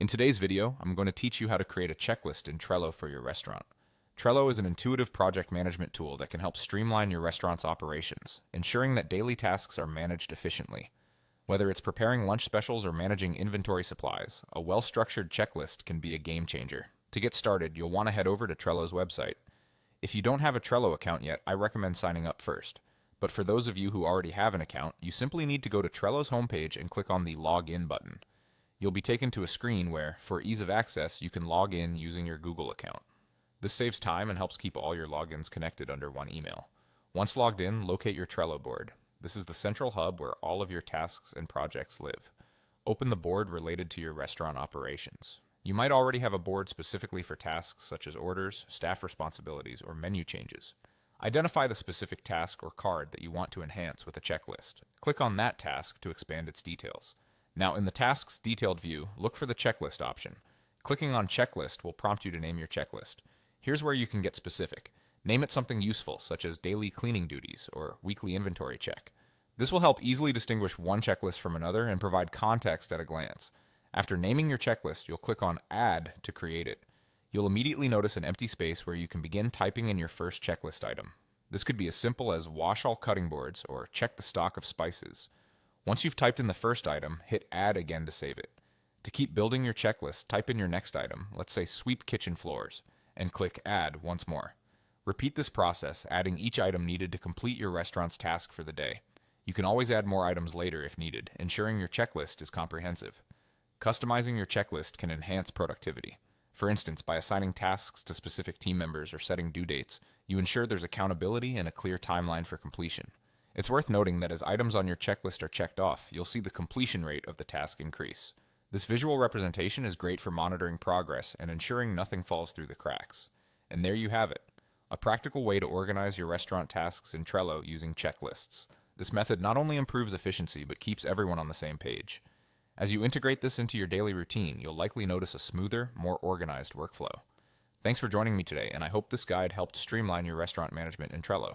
In today's video, I'm going to teach you how to create a checklist in Trello for your restaurant. Trello is an intuitive project management tool that can help streamline your restaurant's operations, ensuring that daily tasks are managed efficiently. Whether it's preparing lunch specials or managing inventory supplies, a well-structured checklist can be a game changer. To get started, you'll want to head over to Trello's website. If you don't have a Trello account yet, I recommend signing up first. But for those of you who already have an account, you simply need to go to Trello's homepage and click on the Login button. You'll be taken to a screen where, for ease of access, you can log in using your Google account. This saves time and helps keep all your logins connected under one email. Once logged in, locate your Trello board. This is the central hub where all of your tasks and projects live. Open the board related to your restaurant operations. You might already have a board specifically for tasks such as orders, staff responsibilities, or menu changes. Identify the specific task or card that you want to enhance with a checklist. Click on that task to expand its details. Now, in the Tasks Detailed view, look for the Checklist option. Clicking on Checklist will prompt you to name your checklist. Here's where you can get specific. Name it something useful, such as daily cleaning duties or weekly inventory check. This will help easily distinguish one checklist from another and provide context at a glance. After naming your checklist, you'll click on Add to create it. You'll immediately notice an empty space where you can begin typing in your first checklist item. This could be as simple as wash all cutting boards or check the stock of spices. Once you've typed in the first item, hit Add again to save it. To keep building your checklist, type in your next item, let's say sweep kitchen floors, and click Add once more. Repeat this process, adding each item needed to complete your restaurant's task for the day. You can always add more items later if needed, ensuring your checklist is comprehensive. Customizing your checklist can enhance productivity. For instance, by assigning tasks to specific team members or setting due dates, you ensure there's accountability and a clear timeline for completion. It's worth noting that as items on your checklist are checked off, you'll see the completion rate of the task increase. This visual representation is great for monitoring progress and ensuring nothing falls through the cracks. And there you have it, a practical way to organize your restaurant tasks in Trello using checklists. This method not only improves efficiency, but keeps everyone on the same page. As you integrate this into your daily routine, you'll likely notice a smoother, more organized workflow. Thanks for joining me today, and I hope this guide helped streamline your restaurant management in Trello.